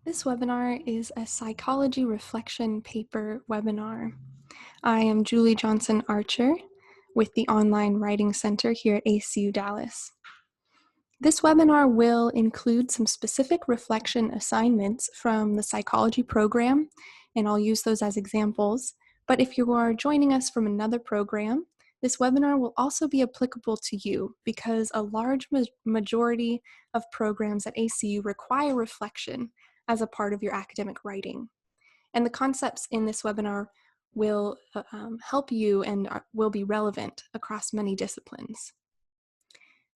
This webinar is a psychology reflection paper webinar. I am Julie Johnson Archer with the Online Writing Center here at ACU Dallas. This webinar will include some specific reflection assignments from the psychology program, and I'll use those as examples. But if you are joining us from another program, this webinar will also be applicable to you because a large majority of programs at ACU require reflection as a part of your academic writing. And the concepts in this webinar will help you and will be relevant across many disciplines.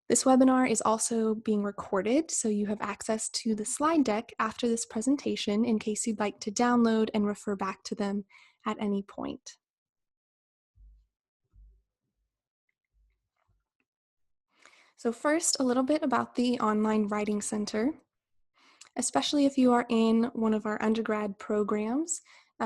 This webinar is also being recorded, so you have access to the slide deck after this presentation in case you'd like to download and refer back to them at any point. So first, a little bit about the Online Writing Center. Especially if you are in one of our undergrad programs,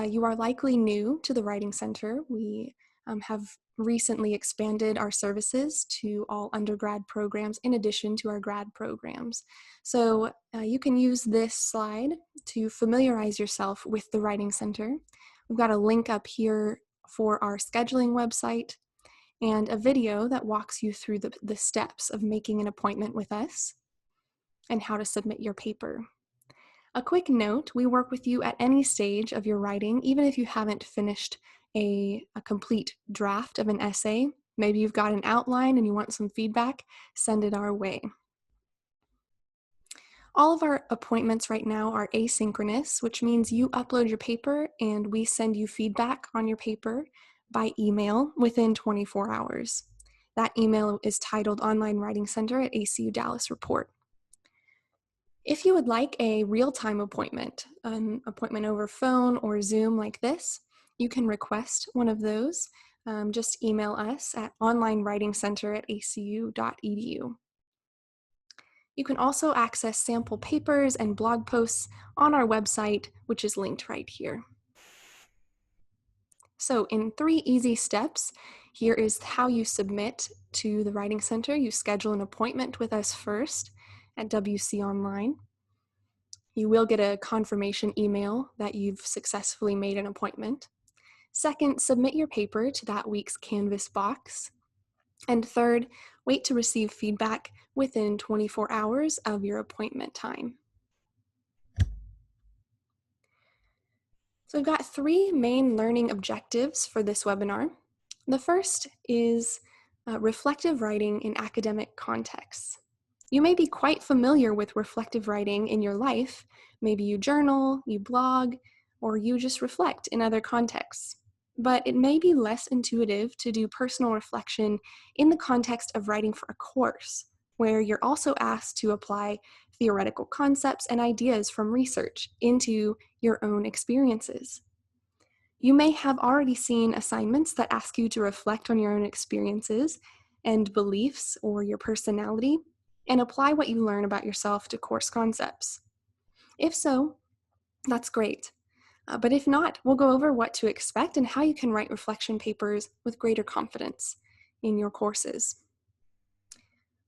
you are likely new to the Writing Center. We have recently expanded our services to all undergrad programs in addition to our grad programs. So you can use this slide to familiarize yourself with the Writing Center. We've got a link up here for our scheduling website and a video that walks you through the steps of making an appointment with us and how to submit your paper. A quick note, we work with you at any stage of your writing, even if you haven't finished a complete draft of an essay. Maybe you've got an outline and you want some feedback, send it our way. All of our appointments right now are asynchronous, which means you upload your paper and we send you feedback on your paper by email within 24 hours. That email is titled Online Writing Center at ACU Dallas Report. If you would like a real-time appointment, an appointment over phone or Zoom like this, you can request one of those. Just email us at onlinewritingcenter@acu.edu. You can also access sample papers and blog posts on our website, which is linked right here. So in 3 easy steps, here is how you submit to the Writing Center. You schedule an appointment with us first at WC Online. You will get a confirmation email that you've successfully made an appointment. Second, submit your paper to that week's Canvas box. And third, wait to receive feedback within 24 hours of your appointment time. So we've got 3 main learning objectives for this webinar. The first is reflective writing in academic contexts. You may be quite familiar with reflective writing in your life. Maybe you journal, you blog, or you just reflect in other contexts. But it may be less intuitive to do personal reflection in the context of writing for a course, where you're also asked to apply theoretical concepts and ideas from research into your own experiences. You may have already seen assignments that ask you to reflect on your own experiences and beliefs or your personality and apply what you learn about yourself to course concepts. If so, that's great. But if not, we'll go over what to expect and how you can write reflection papers with greater confidence in your courses.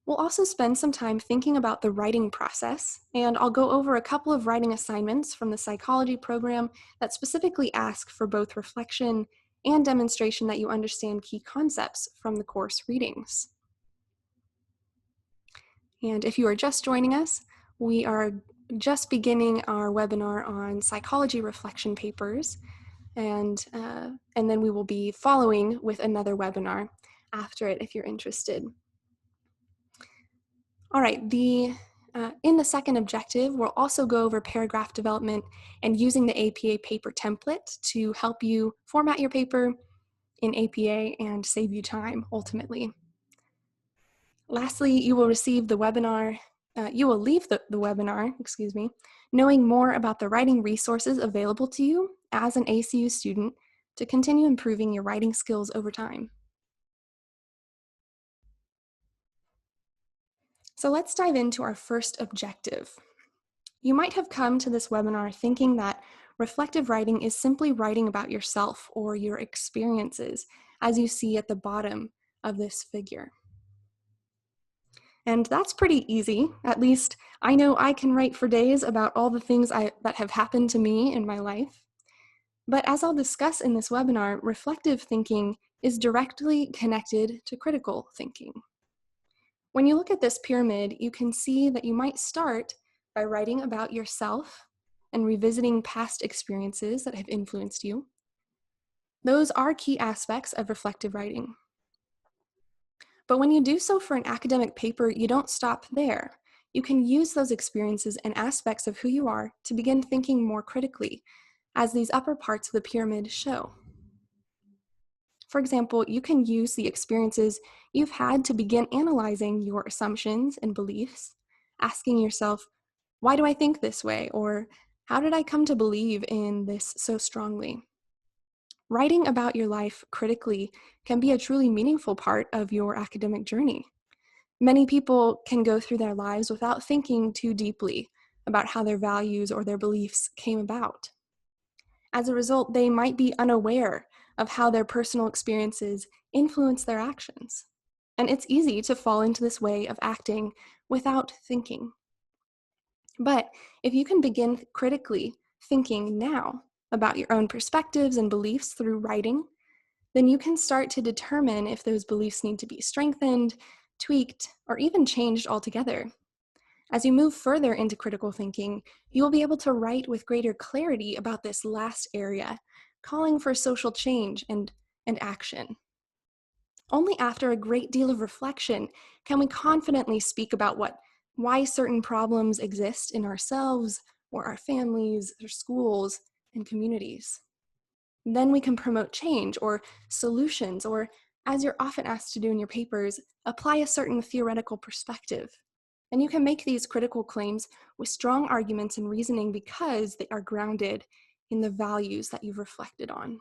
We'll also spend some time thinking about the writing process, and I'll go over a couple of writing assignments from the psychology program that specifically ask for both reflection and demonstration that you understand key concepts from the course readings. And if you are just joining us, we are just beginning our webinar on psychology reflection papers, and then we will be following with another webinar after it if you're interested. All right, in the second objective, we'll also go over paragraph development and using the APA paper template to help you format your paper in APA and save you time ultimately. Lastly, you will receive the webinar, you will leave the webinar, knowing more about the writing resources available to you as an ACU student to continue improving your writing skills over time. So let's dive into our first objective. You might have come to this webinar thinking that reflective writing is simply writing about yourself or your experiences, as you see at the bottom of this figure. And that's pretty easy. At least I know I can write for days about all the things that have happened to me in my life. But as I'll discuss in this webinar, reflective thinking is directly connected to critical thinking. When you look at this pyramid, you can see that you might start by writing about yourself and revisiting past experiences that have influenced you. Those are key aspects of reflective writing. But when you do so for an academic paper, you don't stop there. You can use those experiences and aspects of who you are to begin thinking more critically, as these upper parts of the pyramid show. For example, you can use the experiences you've had to begin analyzing your assumptions and beliefs, asking yourself, why do I think this way? Or how did I come to believe in this so strongly? Writing about your life critically can be a truly meaningful part of your academic journey. Many people can go through their lives without thinking too deeply about how their values or their beliefs came about. As a result, they might be unaware of how their personal experiences influence their actions. And it's easy to fall into this way of acting without thinking. But if you can begin critically thinking now about your own perspectives and beliefs through writing, then you can start to determine if those beliefs need to be strengthened, tweaked, or even changed altogether. As you move further into critical thinking, you will be able to write with greater clarity about this last area, calling for social change and action. Only after a great deal of reflection can we confidently speak about why certain problems exist in ourselves or our families or schools and communities. Then we can promote change or solutions, or, as you're often asked to do in your papers, apply a certain theoretical perspective. And you can make these critical claims with strong arguments and reasoning because they are grounded in the values that you've reflected on.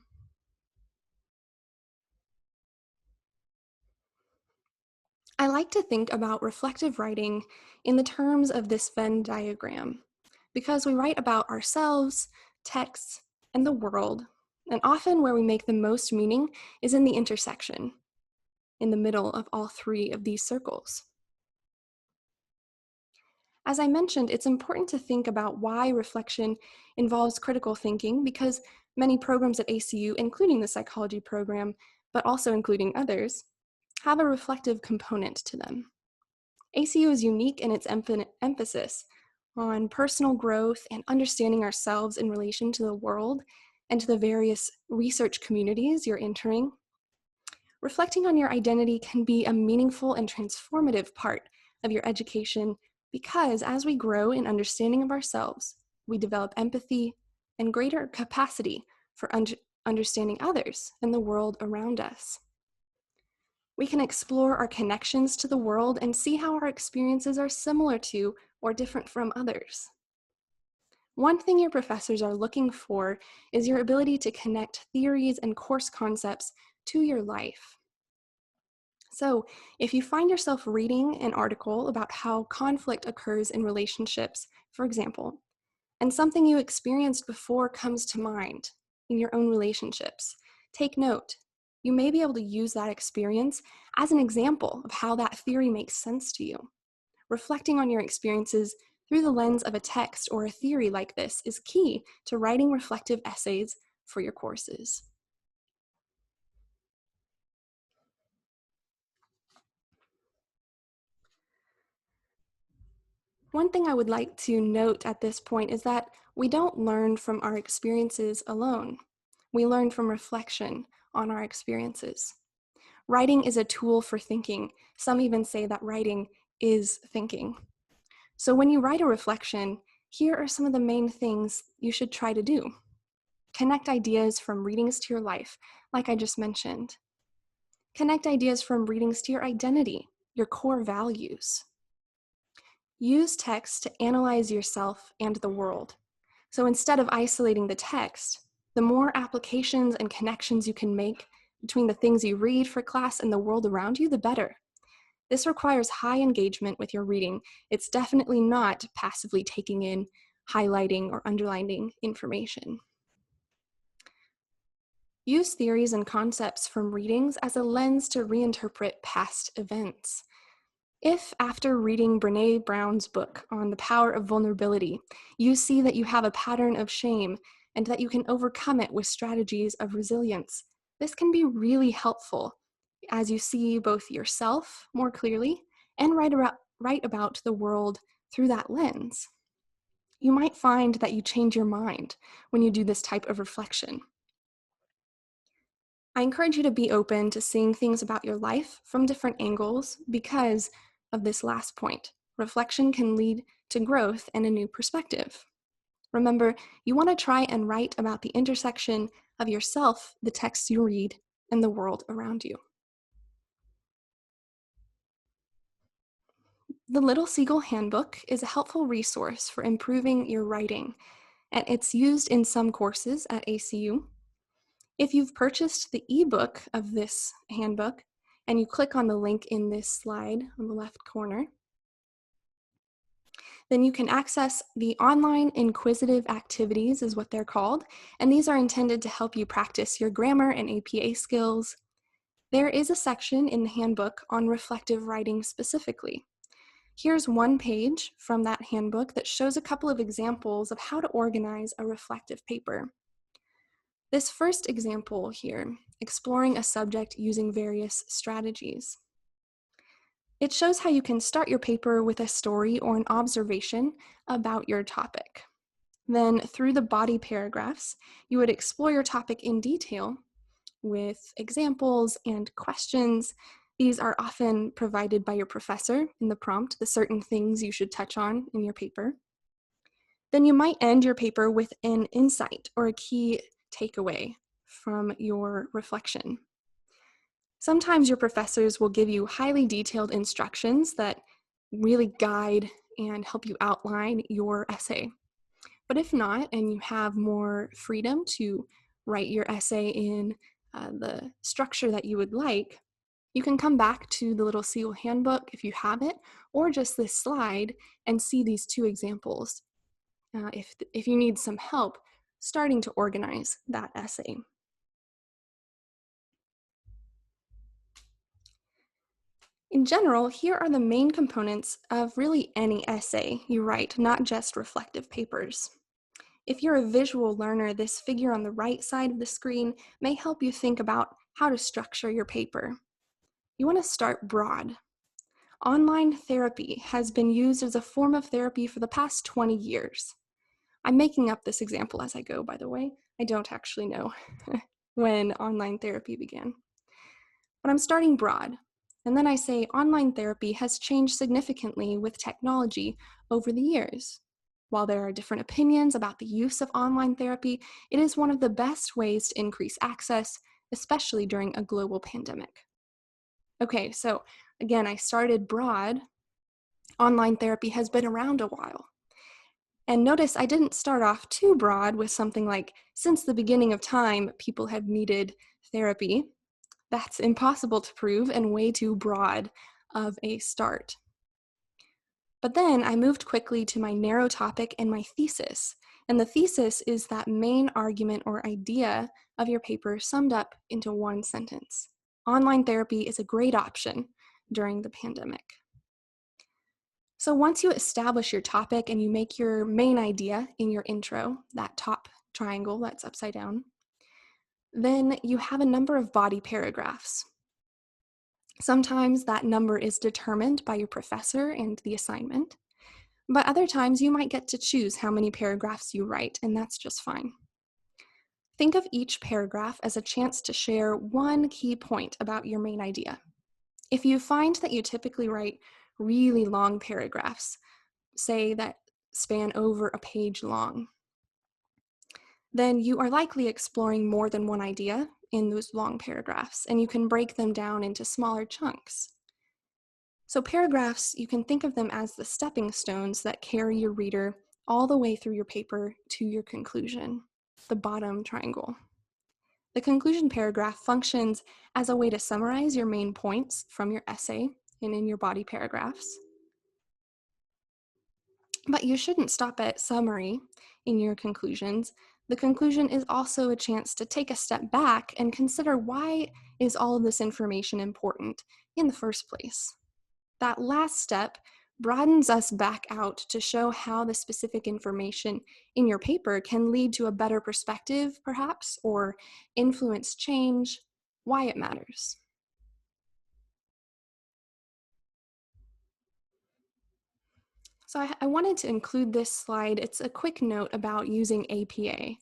I like to think about reflective writing in the terms of this Venn diagram, because we write about ourselves, texts, and the world, and often where we make the most meaning is in the intersection, in the middle of all three of these circles. As I mentioned, it's important to think about why reflection involves critical thinking, because many programs at ACU, including the psychology program, but also including others, have a reflective component to them. ACU is unique in its emphasis on personal growth and understanding ourselves in relation to the world and to the various research communities you're entering. Reflecting on your identity can be a meaningful and transformative part of your education because as we grow in understanding of ourselves, we develop empathy and greater capacity for understanding others and the world around us. We can explore our connections to the world and see how our experiences are similar to or different from others. One thing your professors are looking for is your ability to connect theories and course concepts to your life. So, if you find yourself reading an article about how conflict occurs in relationships, for example, and something you experienced before comes to mind in your own relationships, take note. You may be able to use that experience as an example of how that theory makes sense to you. Reflecting on your experiences through the lens of a text or a theory like this is key to writing reflective essays for your courses. One thing I would like to note at this point is that we don't learn from our experiences alone. We learn from reflection on our experiences. Writing is a tool for thinking. Some even say that writing is thinking. So when you write a reflection, here are some of the main things you should try to do. Connect ideas from readings to your life, like I just mentioned. Connect ideas from readings to your identity, your core values. Use text to analyze yourself and the world. So instead of isolating the text, the more applications and connections you can make between the things you read for class and the world around you, the better. This requires high engagement with your reading. It's definitely not passively taking in, highlighting, or underlining information. Use theories and concepts from readings as a lens to reinterpret past events. If, after reading Brené Brown's book on the power of vulnerability, you see that you have a pattern of shame and that you can overcome it with strategies of resilience, this can be really helpful as you see both yourself more clearly and write about the world through that lens. You might find that you change your mind when you do this type of reflection. I encourage you to be open to seeing things about your life from different angles because of this last point. Reflection can lead to growth and a new perspective. Remember, you want to try and write about the intersection of yourself, the texts you read, and the world around you. The Little Seagull Handbook is a helpful resource for improving your writing, and it's used in some courses at ACU. If you've purchased the ebook of this handbook and you click on the link in this slide on the left corner, then you can access the online inquisitive activities is what they're called, and these are intended to help you practice your grammar and APA skills. There is a section in the handbook on reflective writing specifically. Here's one page from that handbook that shows a couple of examples of how to organize a reflective paper. This first example here, exploring a subject using various strategies. It shows how you can start your paper with a story or an observation about your topic. Then through the body paragraphs, you would explore your topic in detail with examples and questions. These are often provided by your professor in the prompt, the certain things you should touch on in your paper. Then you might end your paper with an insight or a key takeaway from your reflection. Sometimes your professors will give you highly detailed instructions that really guide and help you outline your essay. But if not, and you have more freedom to write your essay in the structure that you would like, you can come back to the Little Seagull Handbook if you have it, or just this slide and see these two examples if you need some help starting to organize that essay. In general, here are the main components of really any essay you write, not just reflective papers. If you're a visual learner, this figure on the right side of the screen may help you think about how to structure your paper. You want to start broad. Online therapy has been used as a form of therapy for the past 20 years. I'm making up this example as I go, by the way. I don't actually know when online therapy began. But I'm starting broad. And then I say online therapy has changed significantly with technology over the years. While there are different opinions about the use of online therapy, it is one of the best ways to increase access, especially during a global pandemic. Okay, so again, I started broad. Online therapy has been around a while. And notice I didn't start off too broad with something like, since the beginning of time, people have needed therapy. That's impossible to prove and way too broad of a start. But then I moved quickly to my narrow topic and my thesis. And the thesis is that main argument or idea of your paper summed up into one sentence. Online therapy is a great option during the pandemic. So once you establish your topic and you make your main idea in your intro, that top triangle that's upside down, then you have a number of body paragraphs. Sometimes that number is determined by your professor and the assignment, but other times you might get to choose how many paragraphs you write, and that's just fine. Think of each paragraph as a chance to share one key point about your main idea. If you find that you typically write really long paragraphs, say that span over a page long, then you are likely exploring more than one idea in those long paragraphs, and you can break them down into smaller chunks. So paragraphs, you can think of them as the stepping stones that carry your reader all the way through your paper to your conclusion, the bottom triangle. The conclusion paragraph functions as a way to summarize your main points from your essay and in your body paragraphs. But you shouldn't stop at summary in your conclusions. The conclusion is also a chance to take a step back and consider why is all of this information important in the first place. That last step broadens us back out to show how the specific information in your paper can lead to a better perspective, perhaps, or influence change, why it matters. So I wanted to include this slide. It's a quick note about using APA.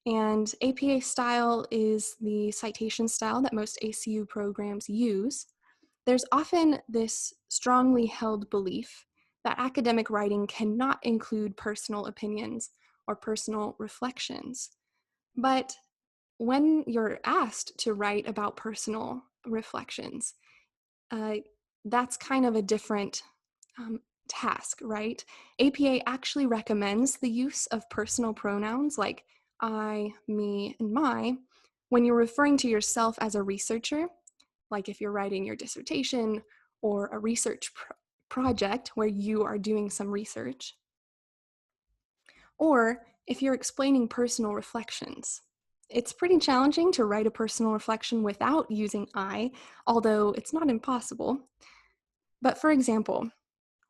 And APA style is the citation style that most ACU programs use. There's often this strongly held belief that academic writing cannot include personal opinions or personal reflections. But when you're asked to write about personal reflections, uh, that's kind of a different um, task, right? APA actually recommends the use of personal pronouns like I, me, and my when you're referring to yourself as a researcher, like if you're writing your dissertation or a research project where you are doing some research, or if you're explaining personal reflections. It's pretty challenging to write a personal reflection without using I, although it's not impossible. But for example,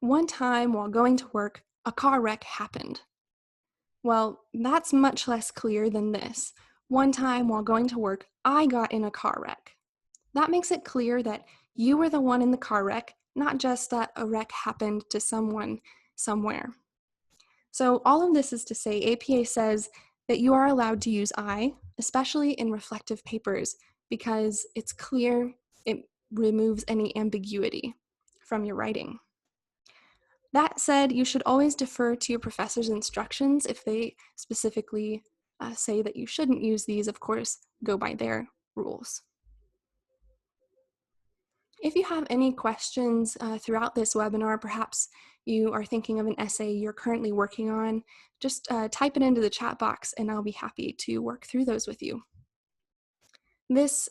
one time while going to work, a car wreck happened. Well, that's much less clear than this. One time while going to work, I got in a car wreck. That makes it clear that you were the one in the car wreck, not just that a wreck happened to someone somewhere. So all of this is to say APA says that you are allowed to use I, especially in reflective papers, because it's clear, it removes any ambiguity from your writing. That said, you should always defer to your professor's instructions. If they specifically say that you shouldn't use these, of course, go by their rules. If you have any questions throughout this webinar, perhaps you are thinking of an essay you're currently working on, just type it into the chat box and I'll be happy to work through those with you. This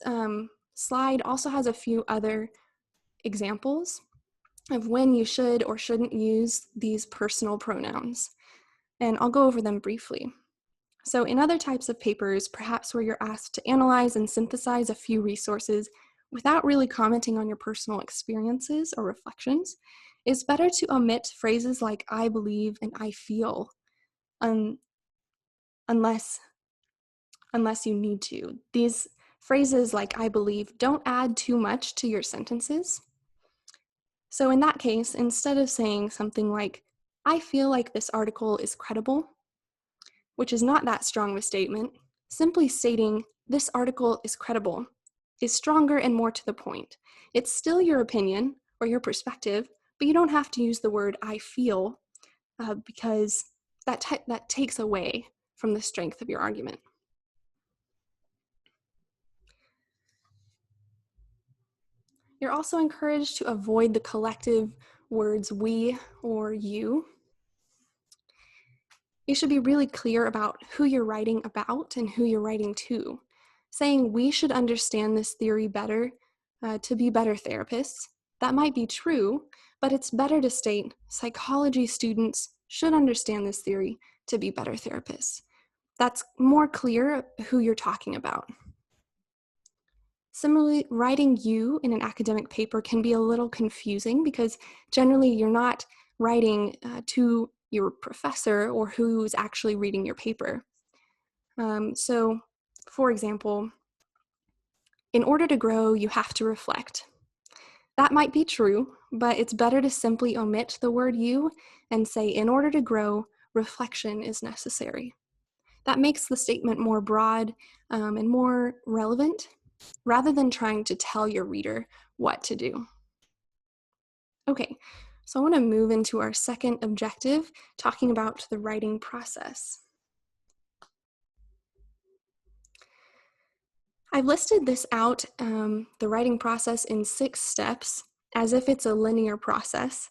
slide also has a few other examples of when you should or shouldn't use these personal pronouns, and I'll go over them briefly. So in other types of papers, perhaps where you're asked to analyze and synthesize a few resources without really commenting on your personal experiences or reflections, it's better to omit phrases like I believe and I feel unless you need to. These phrases like I believe don't add too much to your sentences. So in that case, instead of saying something like, I feel like this article is credible, which is not that strong of a statement, simply stating this article is credible is stronger and more to the point. It's still your opinion or your perspective, but you don't have to use the word I feel because that takes away from the strength of your argument. You're also encouraged to avoid the collective words we or you. You should be really clear about who you're writing about and who you're writing to. Saying we should understand this theory better to be better therapists, that might be true, but it's better to state psychology students should understand this theory to be better therapists. That's more clear who you're talking about. Similarly, writing you in an academic paper can be a little confusing because generally you're not writing to your professor or who's actually reading your paper. So, for example, in order to grow, you have to reflect. That might be true, but it's better to simply omit the word you and say, in order to grow, reflection is necessary. That makes the statement more broad and more relevant, rather than trying to tell your reader what to do. Okay, so I want to move into our second objective, talking about the writing process. I've listed this out, the writing process, in 6 steps, as if it's a linear process.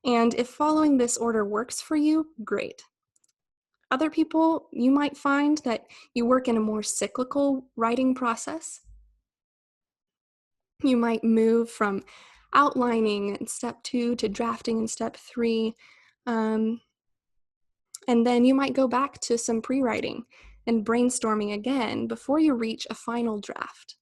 And if following this order works for you, great. Other people, you might find that you work in a more cyclical writing process. You might move from outlining in step 2 to drafting in step 3. And then you might go back to some pre-writing and brainstorming again before you reach a final draft.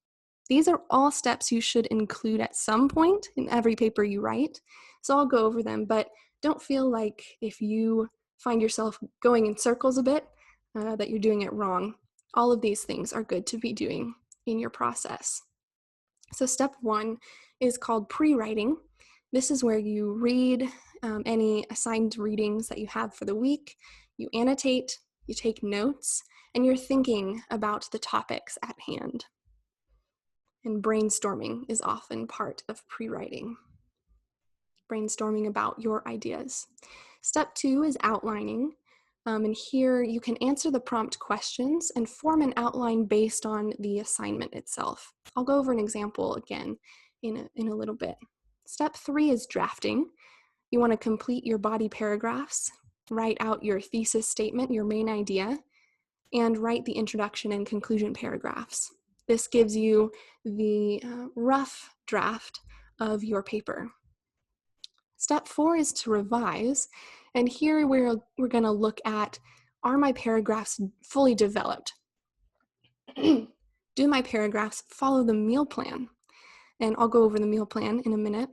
These are all steps you should include at some point in every paper you write. So I'll go over them, but don't feel like if you find yourself going in circles a bit, that you're doing it wrong. All of these things are good to be doing in your process. So step 1 is called pre-writing. This is where you read any assigned readings that you have for the week, you annotate, you take notes, and you're thinking about the topics at hand. And brainstorming is often part of pre-writing. Brainstorming about your ideas. Step 2 is outlining. And here you can answer the prompt questions and form an outline based on the assignment itself. I'll go over an example again in a little bit. Step 3 is drafting. You want to complete your body paragraphs, write out your thesis statement, your main idea, and write the introduction and conclusion paragraphs. This gives you the rough draft of your paper. Step 4 is to revise, and here we're going to look at, are my paragraphs fully developed? Do my paragraphs follow the meal plan? And I'll go over the meal plan in a minute.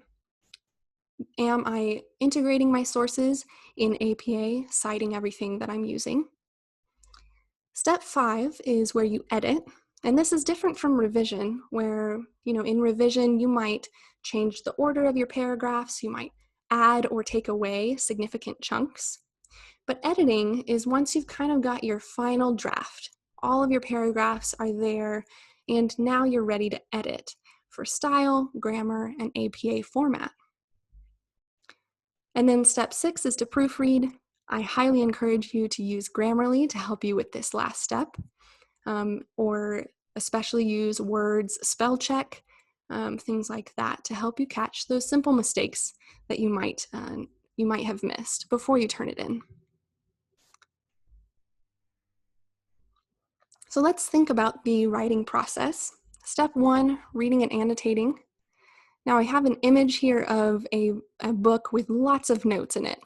Am I integrating my sources in APA, citing everything that I'm using? Step 5 is where you edit, and this is different from revision, where, in revision, you might change the order of your paragraphs, you might add or take away significant chunks. But editing is once you've kind of got your final draft, all of your paragraphs are there, and now you're ready to edit for style, grammar, and APA format. And then step 6 is to proofread. I highly encourage you to use Grammarly to help you with this last step, or especially use Word's spell check, things like that to help you catch those simple mistakes that you might have missed before you turn it in. So let's think about the writing process. Step 1, reading and annotating. Now I have an image here of a book with lots of notes in it.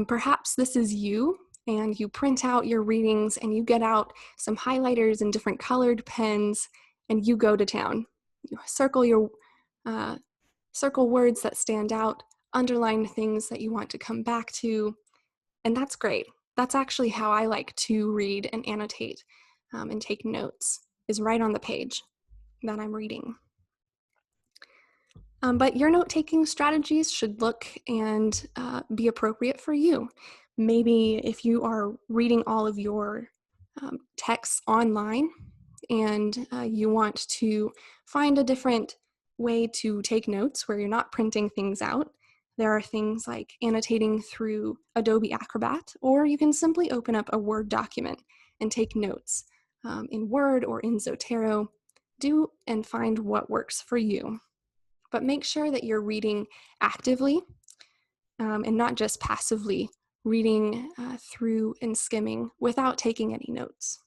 Perhaps this is you, and you print out your readings and you get out some highlighters and different colored pens, and you go to town. You circle words that stand out, underline things that you want to come back to, and that's great. That's actually how I like to read and annotate and take notes, is right on the page that I'm reading. But your note-taking strategies should look and be appropriate for you. Maybe if you are reading all of your texts online and you want to find a different way to take notes where you're not printing things out, there are things like annotating through Adobe Acrobat, or you can simply open up a Word document and take notes in Word or in Zotero. Do and find what works for you. But make sure that you're reading actively and not just passively reading through and skimming without taking any notes.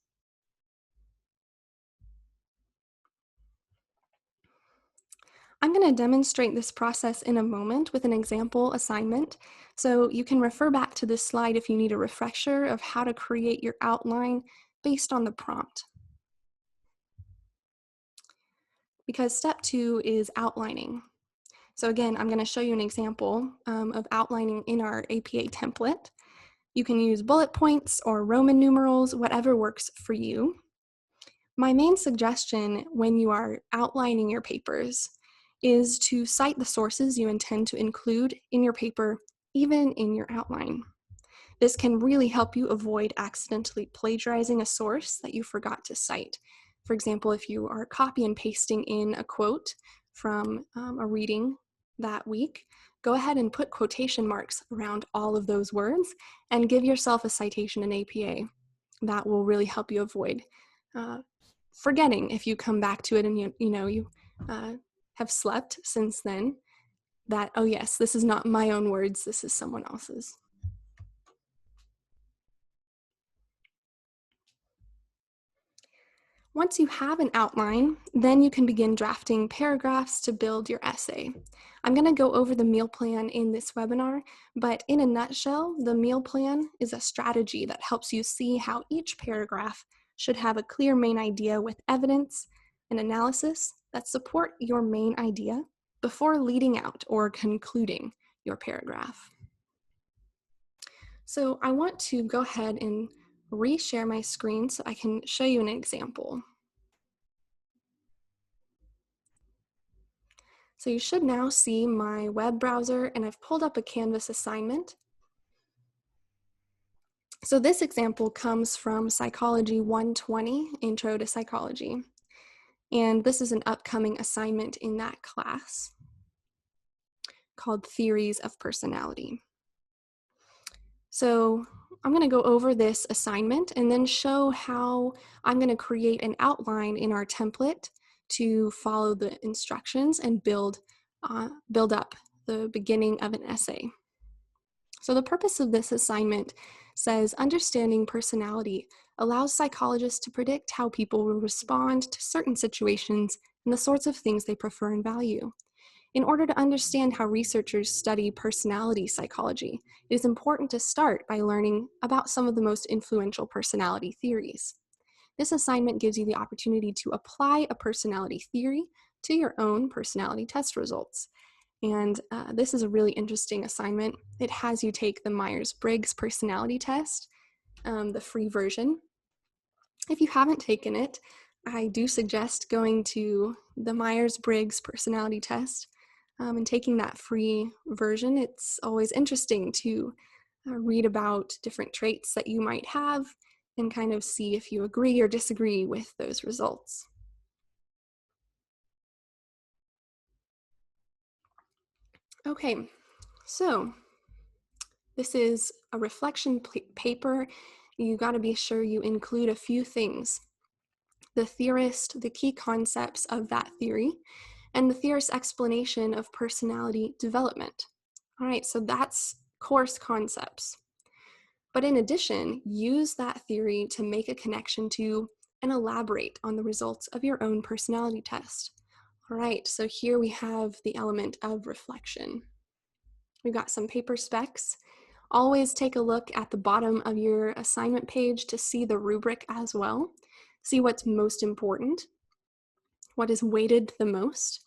I'm going to demonstrate this process in a moment with an example assignment, so you can refer back to this slide if you need a refresher of how to create your outline based on the prompt. Because step 2 is outlining. So again, I'm going to show you an example of outlining in our APA template. You can use bullet points or Roman numerals, whatever works for you. My main suggestion when you are outlining your papers is to cite the sources you intend to include in your paper, even in your outline. This can really help you avoid accidentally plagiarizing a source that you forgot to cite. For example, if you are copy and pasting in a quote from a reading that week, go ahead and put quotation marks around all of those words and give yourself a citation in APA. That will really help you avoid forgetting if you come back to it and you have slept since then, that, oh yes, this is not my own words, this is someone else's. Once you have an outline, then you can begin drafting paragraphs to build your essay. I'm going to go over the meal plan in this webinar, but in a nutshell, the meal plan is a strategy that helps you see how each paragraph should have a clear main idea with evidence, and analysis that support your main idea before leading out or concluding your paragraph. So I want to go ahead and reshare my screen so I can show you an example. So you should now see my web browser, and I've pulled up a Canvas assignment. So this example comes from Psychology 120, Intro to Psychology. And this is an upcoming assignment in that class called Theories of Personality. So I'm going to go over this assignment and then show how I'm going to create an outline in our template to follow the instructions and build up the beginning of an essay. So the purpose of this assignment says understanding personality allows psychologists to predict how people will respond to certain situations and the sorts of things they prefer and value. In order to understand how researchers study personality psychology, it is important to start by learning about some of the most influential personality theories. This assignment gives you the opportunity to apply a personality theory to your own personality test results. And this is a really interesting assignment. It has you take the Myers-Briggs personality test, the free version. If you haven't taken it, I do suggest going to the Myers-Briggs personality test and taking that free version. It's always interesting to read about different traits that you might have and kind of see if you agree or disagree with those results. Okay, so this is a reflection paper. You got to be sure you include a few things: the theorist, the key concepts of that theory, and the theorist's explanation of personality development. All right, so that's course concepts. But in addition, use that theory to make a connection to and elaborate on the results of your own personality test. All right, so here we have the element of reflection. We've got some paper specs. Always take a look at the bottom of your assignment page to see the rubric as well. See what's most important, what is weighted the most,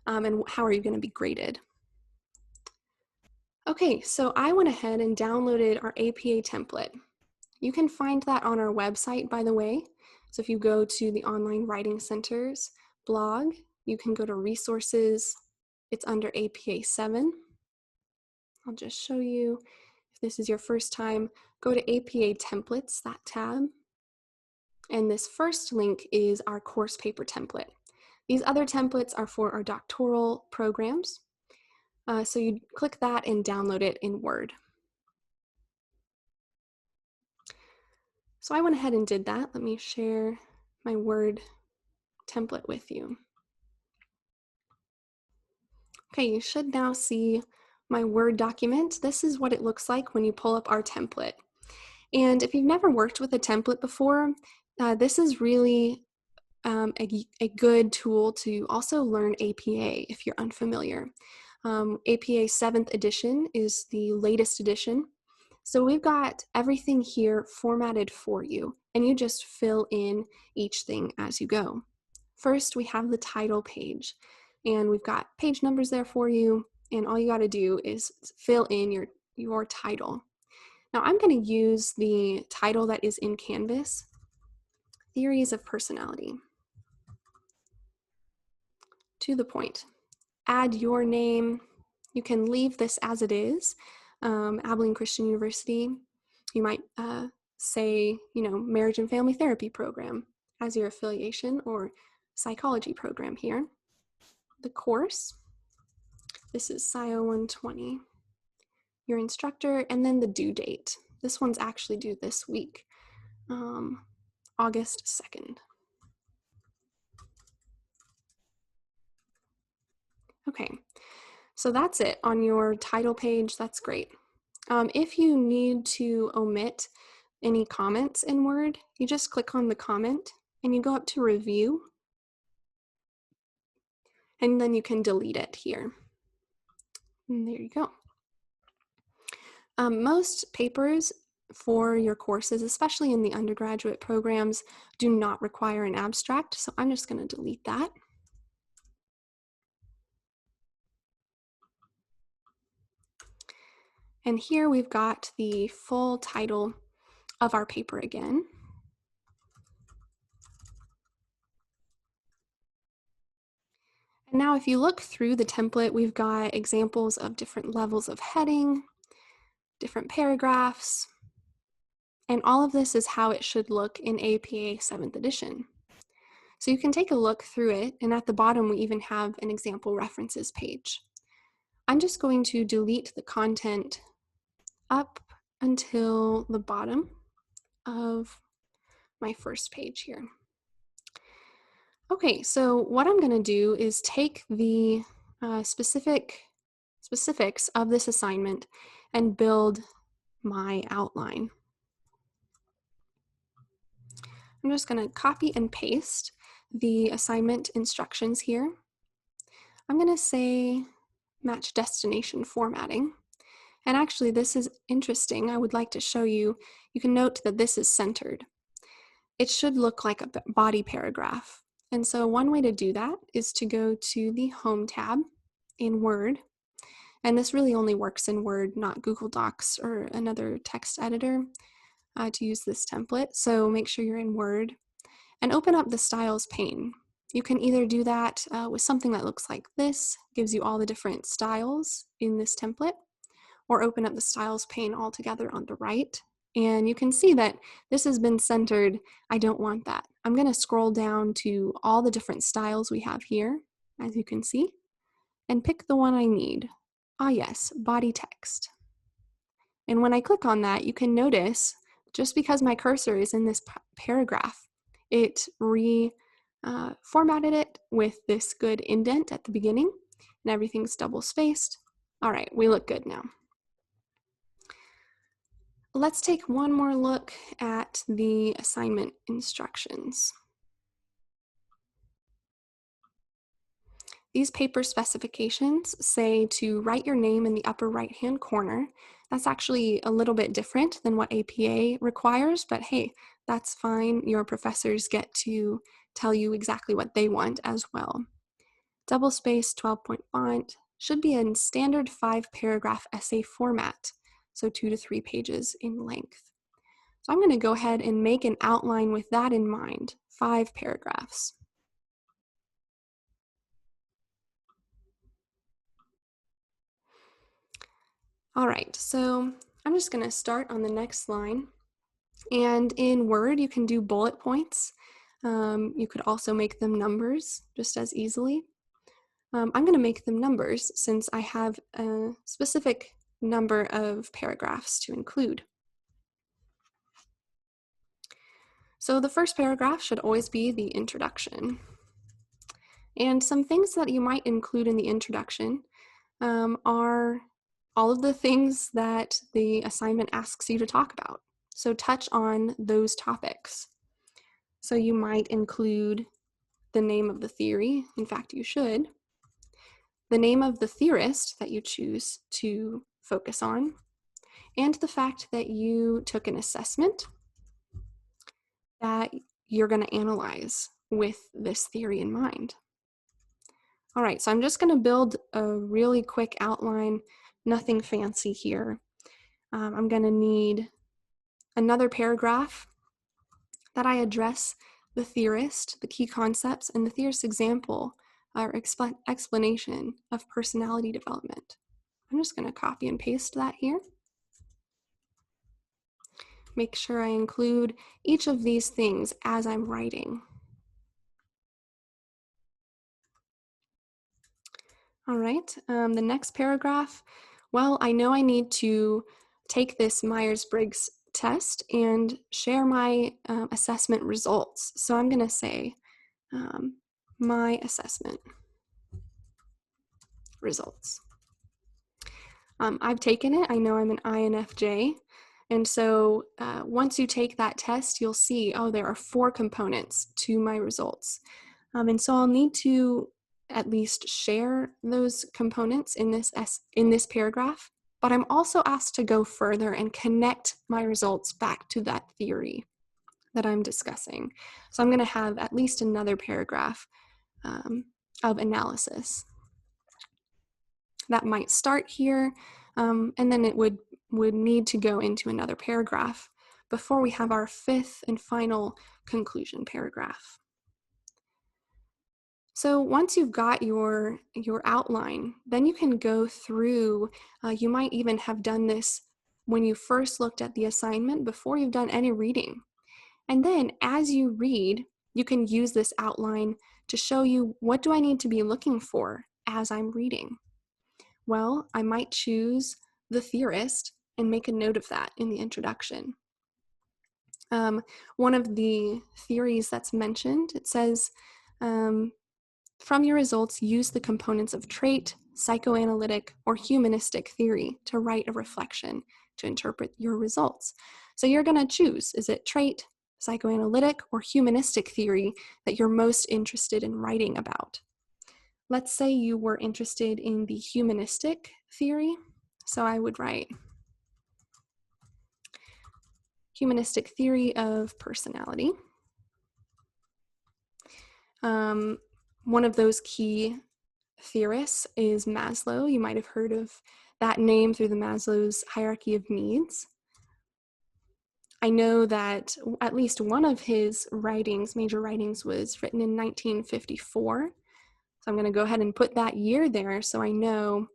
and how are you going to be graded. Okay, so I went ahead and downloaded our APA template. You can find that on our website, by the way. So if you go to the Online Writing Center's blog, you can go to Resources. It's under APA 7. I'll just show you. If this is your first time, go to APA Templates, that tab. And this first link is our course paper template. These other templates are for our doctoral programs. So you click that and download it in Word. So I went ahead and did that. Let me share my Word template with you. Okay, you should now see my Word document. This is what it looks like when you pull up our template. And if you've never worked with a template before, this is really a good tool to also learn APA if you're unfamiliar. APA 7th edition is the latest edition. So we've got everything here formatted for you, and you just fill in each thing as you go. First, we have the title page, and we've got page numbers there for you, and all you got to do is fill in your title. Now, I'm going to use the title that is in Canvas, Theories of Personality. To the point. Add your name. You can leave this as it is. Abilene Christian University. You might say, marriage and family therapy program as your affiliation, or psychology program here. The course. This is SCIO 120. Your instructor, and then the due date. This one's actually due this week, August 2nd. Okay, so that's it on your title page. That's great. If you need to omit any comments in Word, you just click on the comment and you go up to review, and then you can delete it here. And there you go. Most papers for your courses, especially in the undergraduate programs, do not require an abstract, so I'm just going to delete that. And here we've got the full title of our paper again. And now if you look through the template, we've got examples of different levels of heading, different paragraphs, and all of this is how it should look in APA 7th edition. So you can take a look through it, and at the bottom we even have an example references page. I'm just going to delete the content up until the bottom of my first page here. Okay, so what I'm going to do is take the specifics of this assignment and build my outline. I'm just going to copy and paste the assignment instructions here. I'm going to say match destination formatting. And actually, this is interesting. I would like to show you. You can note that this is centered. It should look like a body paragraph. And so one way to do that is to go to the Home tab in Word. And this really only works in Word, not Google Docs or another text editor to use this template. So make sure you're in Word and open up the Styles pane. You can either do that with something that looks like this, gives you all the different styles in this template, or open up the Styles pane altogether on the right. And you can see that this has been centered. I don't want that. I'm going to scroll down to all the different styles we have here, as you can see, and pick the one I need. Ah yes, body text. And when I click on that, you can notice, just because my cursor is in this paragraph, it formatted it with this good indent at the beginning, and everything's double spaced. All right, we look good now. Let's take one more look at the assignment instructions. These paper specifications say to write your name in the upper right-hand corner. That's actually a little bit different than what APA requires, but hey, that's fine. Your professors get to tell you exactly what they want as well. Double-spaced 12-point font should be in standard 5-paragraph essay format, so 2 to 3 pages in length. So I'm going to go ahead and make an outline with that in mind, 5 paragraphs. All right, so I'm just going to start on the next line. And in Word, you can do bullet points. You could also make them numbers just as easily. I'm going to make them numbers since I have a specific number of paragraphs to include. So the first paragraph should always be the introduction. And some things that you might include in the introduction are all of the things that the assignment asks you to talk about. So touch on those topics. So you might include the name of the theory. In fact, you should. The name of the theorist that you choose to focus on, and the fact that you took an assessment that you're going to analyze with this theory in mind. All right, so I'm just going to build a really quick outline, nothing fancy here. I'm going to need another paragraph that I address the theorist, the key concepts, and the theorist's example or explanation of personality development. I'm just going to copy and paste that here. Make sure I include each of these things as I'm writing. All right, the next paragraph, well, I know I need to take this Myers-Briggs test and share my assessment results. So I'm going to say my assessment results. I've taken it. I know I'm an INFJ. And so once you take that test, you'll see, oh, there are 4 components to my results. And so I'll need to at least share those components in this paragraph. but I'm also asked to go further and connect my results back to that theory that I'm discussing. So I'm going to have at least another paragraph of analysis. That might start here, and then it would need to go into another paragraph before we have our fifth and final conclusion paragraph. So once you've got your outline, then you can go through, you might even have done this when you first looked at the assignment before you've done any reading. And then as you read, you can use this outline to show you, what do I need to be looking for as I'm reading? Well, I might choose the theorist and make a note of that in the introduction. One of the theories that's mentioned, it says, from your results, use the components of trait, psychoanalytic, or humanistic theory to write a reflection to interpret your results. So you're going to choose, is it trait, psychoanalytic, or humanistic theory that you're most interested in writing about? Let's say you were interested in the humanistic theory, so I would write humanistic theory of personality. One of those key theorists is Maslow. You might have heard of that name through the Maslow's hierarchy of needs. I know that at least one of his writings, major writings, was written in 1954. So I'm going to go ahead and put that year there so I know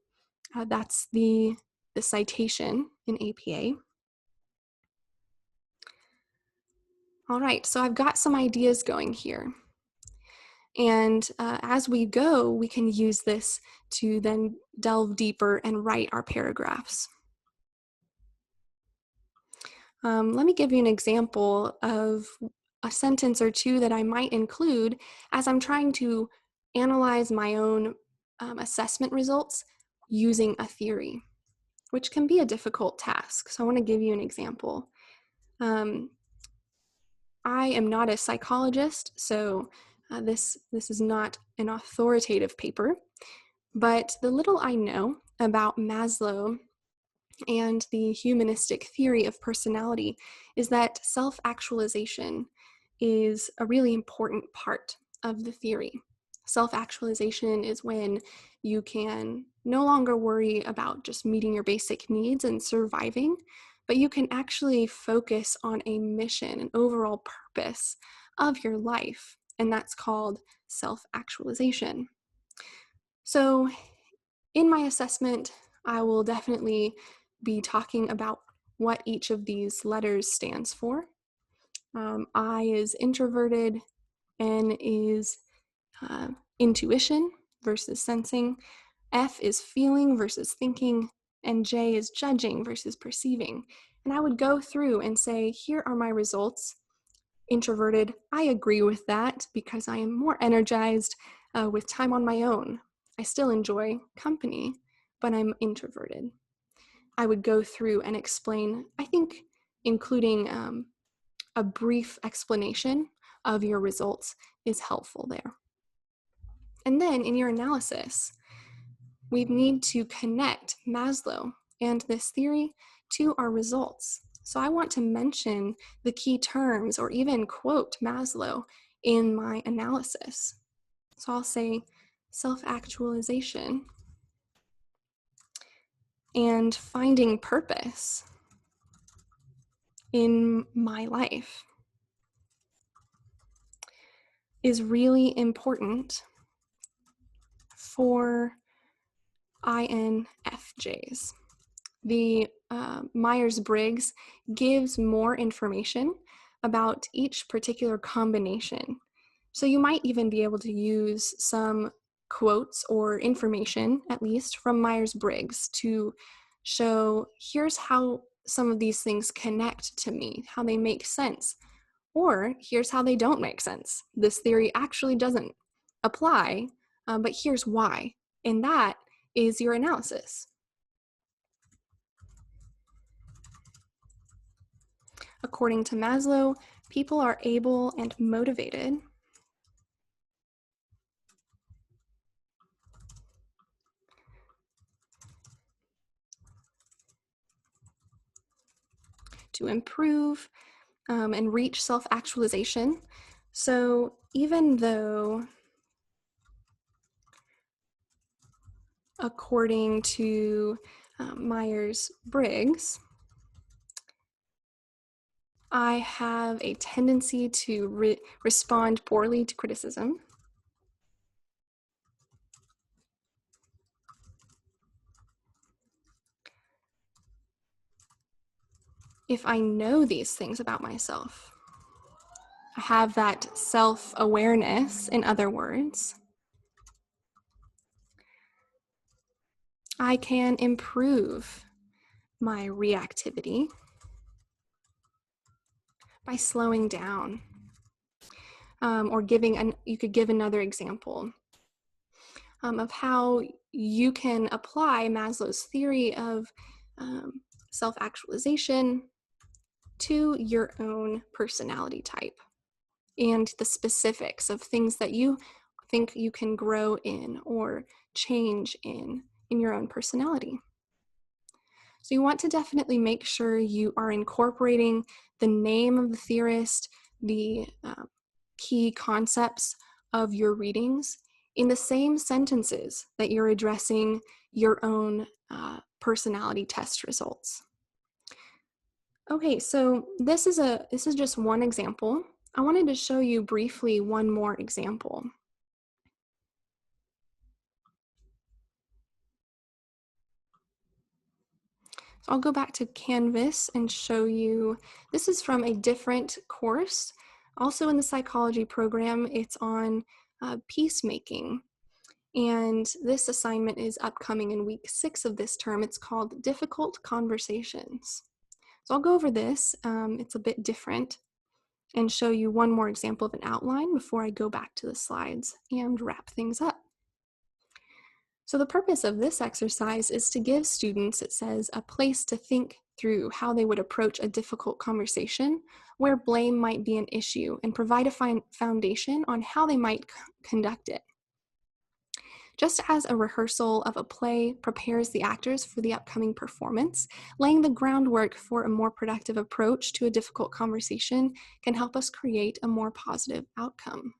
that's the citation in APA. All right, so I've got some ideas going here. And as we go, we can use this to then delve deeper and write our paragraphs. Let me give you an example of a sentence or two that I might include as I'm trying to analyze my own assessment results using a theory, which can be a difficult task. So I want to give you an example. I am not a psychologist, so this is not an authoritative paper, but the little I know about Maslow and the humanistic theory of personality is that self-actualization is a really important part of the theory. Self-actualization is when you can no longer worry about just meeting your basic needs and surviving, but you can actually focus on a mission, an overall purpose of your life, and that's called self-actualization. So in my assessment, I will definitely be talking about what each of these letters stands for. I is introverted, N is intuition versus sensing, F is feeling versus thinking, and J is judging versus perceiving. And I would go through and say, here are my results. Introverted, I agree with that because I am more energized with time on my own. I still enjoy company, but I'm introverted. I would go through and explain, I think including a brief explanation of your results is helpful there. And then in your analysis, we need to connect Maslow and this theory to our results. So I want to mention the key terms or even quote Maslow in my analysis. So I'll say self-actualization and finding purpose in my life is really important for INFJs. The Myers-Briggs gives more information about each particular combination. So you might even be able to use some quotes or information, at least, from Myers-Briggs to show, here's how some of these things connect to me, how they make sense, or here's how they don't make sense. This theory actually doesn't apply, but here's why. And that is your analysis. According to Maslow, people are able and motivated to improve and reach self-actualization. So even though, according to Myers-Briggs, I have a tendency to respond poorly to criticism, if I know these things about myself, I have that self-awareness, in other words, I can improve my reactivity by slowing down. Or you could give another example of how you can apply Maslow's theory of self-actualization to your own personality type and the specifics of things that you think you can grow in or change in your own personality. So you want to definitely make sure you are incorporating the name of the theorist, the key concepts of your readings in the same sentences that you're addressing your own personality test results. Okay, so this is just one example. I wanted to show you briefly one more example. So I'll go back to Canvas and show you, this is from a different course, also in the psychology program. It's on peacemaking. And this assignment is upcoming in week 6 of this term. It's called Difficult Conversations. So I'll go over this. It's a bit different, and show you one more example of an outline before I go back to the slides and wrap things up. So the purpose of this exercise is to give students, it says, a place to think through how they would approach a difficult conversation where blame might be an issue, and provide a foundation on how they might conduct it. Just as a rehearsal of a play prepares the actors for the upcoming performance, laying the groundwork for a more productive approach to a difficult conversation can help us create a more positive outcome.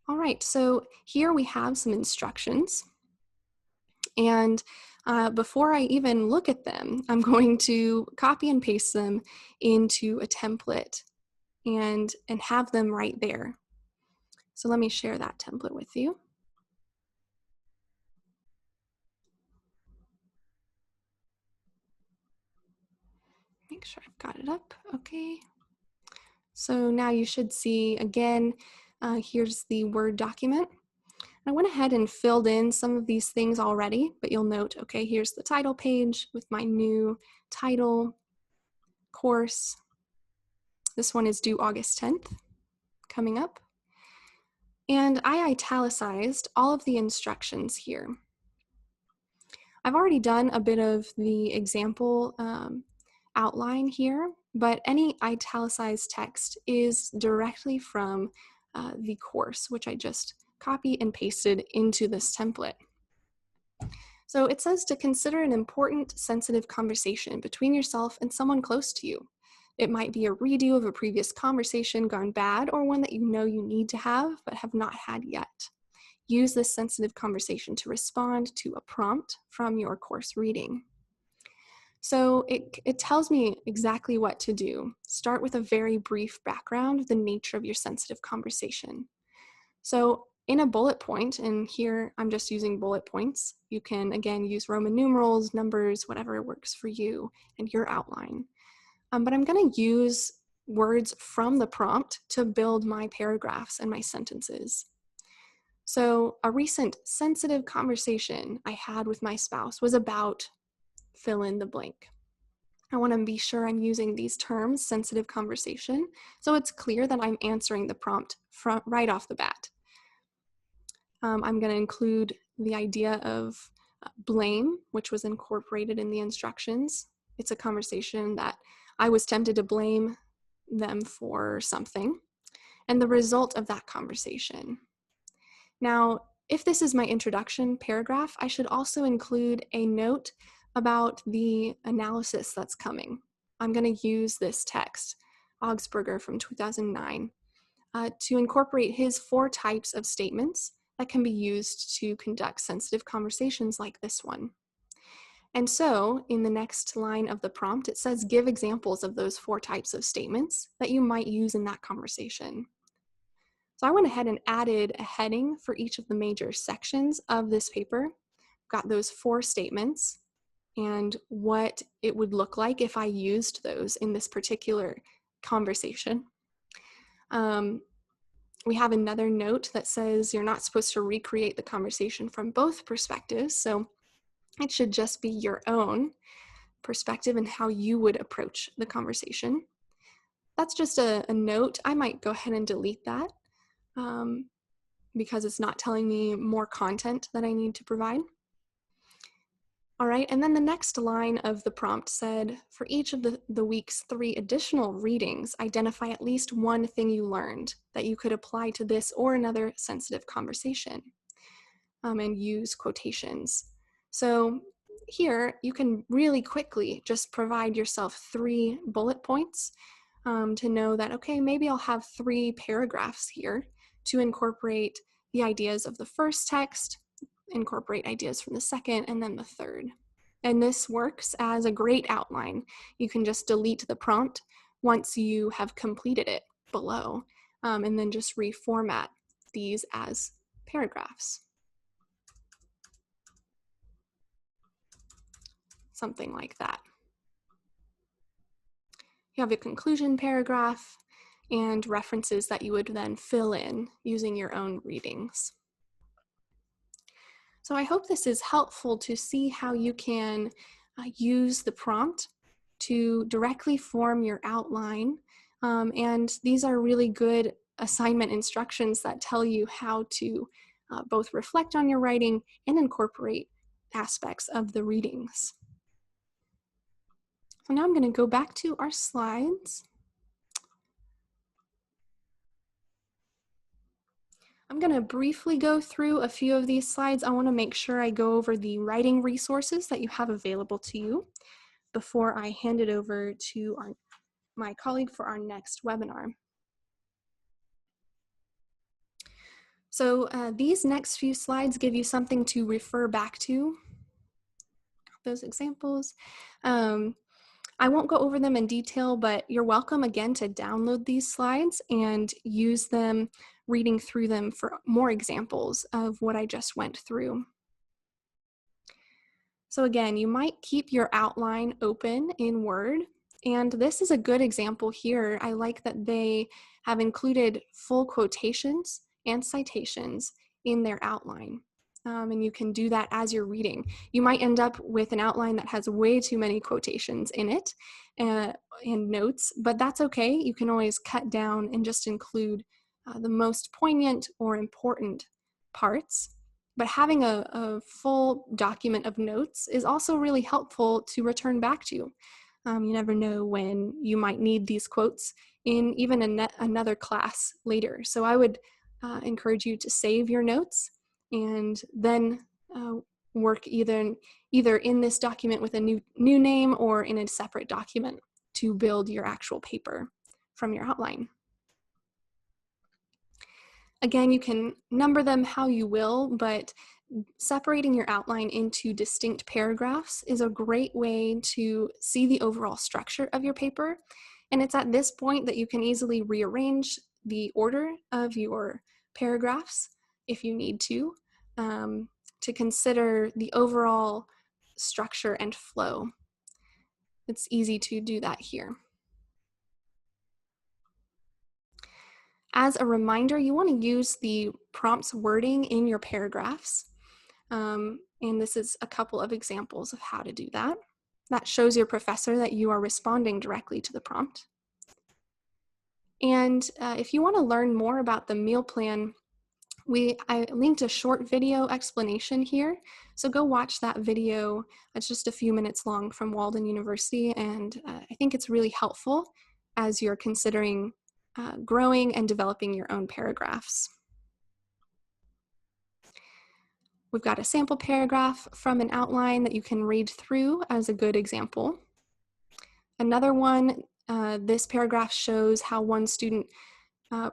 All right, so here we have some instructions. And before I even look at them, I'm going to copy and paste them into a template and have them right there. So let me share that template with you. Make sure I've got it up. Okay. So now you should see, again, here's the Word document. I went ahead and filled in some of these things already, but you'll note, okay, here's the title page with my new title, course. This one is due August 10th, coming up. And I italicized all of the instructions here. I've already done a bit of the example outline here, but any italicized text is directly from the course, which I just copied and pasted into this template. So it says to consider an important, sensitive conversation between yourself and someone close to you. It might be a redo of a previous conversation gone bad, or one that you know you need to have but have not had yet. Use this sensitive conversation to respond to a prompt from your course reading. So it tells me exactly what to do. Start with a very brief background of the nature of your sensitive conversation. So in a bullet point, and here I'm just using bullet points, you can again use Roman numerals, numbers, whatever works for you and your outline. But I'm going to use words from the prompt to build my paragraphs and my sentences. So a recent sensitive conversation I had with my spouse was about fill in the blank. I want to be sure I'm using these terms, sensitive conversation, so it's clear that I'm answering the prompt right off the bat. I'm going to include the idea of blame, which was incorporated in the instructions. It's a conversation that I was tempted to blame them for something, and the result of that conversation. Now, if this is my introduction paragraph, I should also include a note about the analysis that's coming. I'm going to use this text, Augsburger from 2009, to incorporate his 4 types of statements that can be used to conduct sensitive conversations like this one. And so in the next line of the prompt, it says, give examples of those 4 types of statements that you might use in that conversation. So I went ahead and added a heading for each of the major sections of this paper. Got those 4 statements and what it would look like if I used those in this particular conversation. We have another note that says you're not supposed to recreate the conversation from both perspectives, so it should just be your own perspective and how you would approach the conversation. That's just a note. I might go ahead and delete that because it's not telling me more content that I need to provide. All right, and then the next line of the prompt said, for each of the week's 3 additional readings, identify at least one thing you learned that you could apply to this or another sensitive conversation, and use quotations. So here, you can really quickly just provide yourself 3 bullet points to know that, okay, maybe I'll have 3 paragraphs here to incorporate the ideas of the first text, incorporate ideas from the second, and then the third. And this works as a great outline. You can just delete the prompt once you have completed it below, and then just reformat these as paragraphs. Something like that. You have a conclusion paragraph and references that you would then fill in using your own readings. So I hope this is helpful to see how you can use the prompt to directly form your outline. And these are really good assignment instructions that tell you how to both reflect on your writing and incorporate aspects of the readings. So now I'm going to go back to our slides. I'm going to briefly go through a few of these slides. I want to make sure I go over the writing resources that you have available to you before I hand it over to my colleague for our next webinar. So these next few slides give you something to refer back to, those examples. I won't go over them in detail, but you're welcome again to download these slides and use them, reading through them for more examples of what I just went through. So again, you might keep your outline open in Word, and this is a good example here. I like that they have included full quotations and citations in their outline. And you can do that as you're reading. You might end up with an outline that has way too many quotations in it and notes, but that's okay. You can always cut down and just include the most poignant or important parts. But having a full document of notes is also really helpful to return back to. You never know when you might need these quotes in even another class later. So I would encourage you to save your notes and then work either in this document with a new name or in a separate document to build your actual paper from your outline. Again, you can number them how you will, but separating your outline into distinct paragraphs is a great way to see the overall structure of your paper. And it's at this point that you can easily rearrange the order of your paragraphs if you need to consider the overall structure and flow. It's easy to do that here. As a reminder, you want to use the prompt's wording in your paragraphs. And this is a couple of examples of how to do that. That shows your professor that you are responding directly to the prompt. And if you want to learn more about the meal plan, I linked a short video explanation here. So go watch that video. It's just a few minutes long from Walden University. And I think it's really helpful as you're considering growing and developing your own paragraphs. We've got a sample paragraph from an outline that you can read through as a good example. Another one, this paragraph shows how one student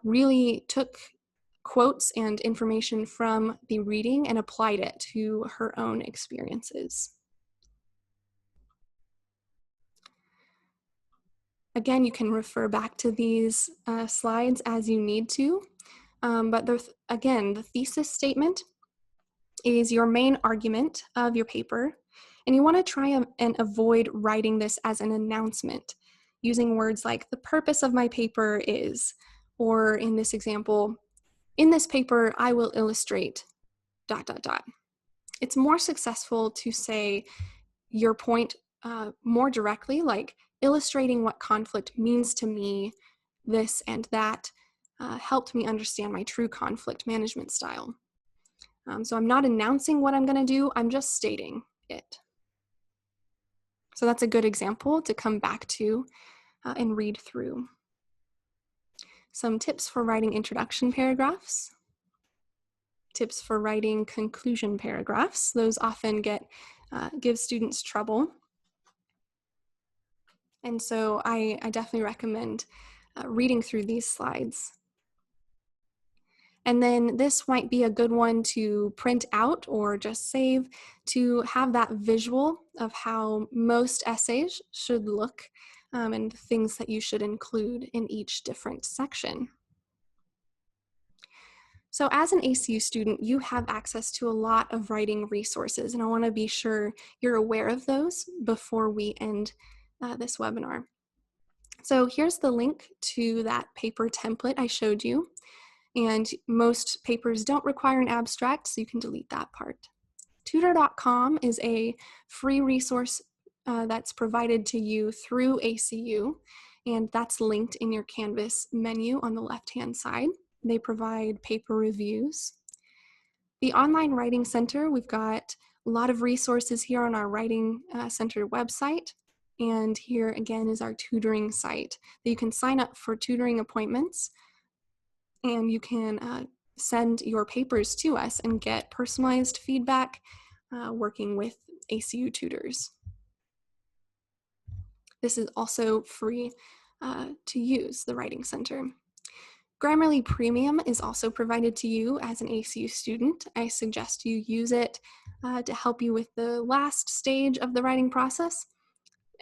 really took quotes and information from the reading and applied it to her own experiences. Again, you can refer back to these slides as you need to, but again, the thesis statement is your main argument of your paper, and you want to try and avoid writing this as an announcement, using words like the purpose of my paper is, or in this example, in this paper, I will illustrate ... It's more successful to say your point more directly, like illustrating what conflict means to me, this and that helped me understand my true conflict management style. So I'm not announcing what I'm going to do, I'm just stating it. So that's a good example to come back to and read through. Some tips for writing introduction paragraphs. Tips for writing conclusion paragraphs. Those often give students trouble. And so I definitely recommend reading through these slides. And then this might be a good one to print out or just save to have that visual of how most essays should look and things that you should include in each different section. So as an ACU student, you have access to a lot of writing resources, and I want to be sure you're aware of those before we end this webinar. So here's the link to that paper template I showed you. And most papers don't require an abstract, so you can delete that part. Tutor.com is a free resource that's provided to you through ACU, and that's linked in your Canvas menu on the left-hand side. They provide paper reviews. The Online Writing Center, we've got a lot of resources here on our Writing Center website. And here again is our tutoring site that you can sign up for tutoring appointments, and you can send your papers to us and get personalized feedback working with ACU tutors. This is also free to use, the Writing Center. Grammarly Premium is also provided to you as an ACU student. I suggest you use it to help you with the last stage of the writing process,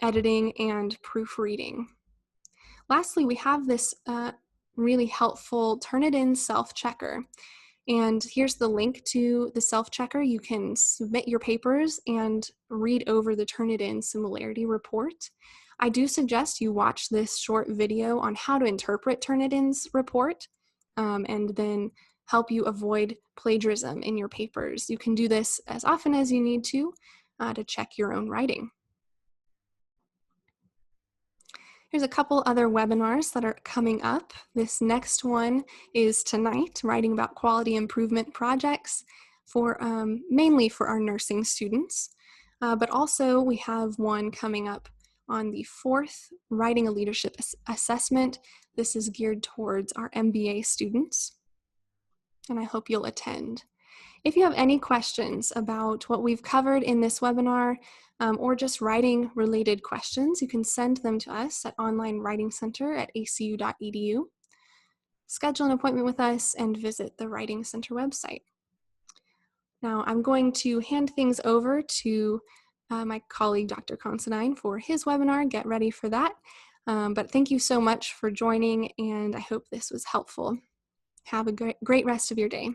editing and proofreading. Lastly, we have this really helpful Turnitin self-checker. And here's the link to the self-checker. You can submit your papers and read over the Turnitin similarity report. I do suggest you watch this short video on how to interpret Turnitin's report and then help you avoid plagiarism in your papers. You can do this as often as you need to check your own writing. Here's a couple other webinars that are coming up. This next one is tonight, writing about quality improvement projects for mainly for our nursing students. But also we have one coming up on the 4th, writing a leadership assessment. This is geared towards our MBA students, and I hope you'll attend. If you have any questions about what we've covered in this webinar or just writing related questions, you can send them to us at onlinewritingcenter@acu.edu. Schedule an appointment with us and visit the Writing Center website. Now I'm going to hand things over to my colleague, Dr. Considine, for his webinar. Get ready for that. But thank you so much for joining, and I hope this was helpful. Have a great rest of your day.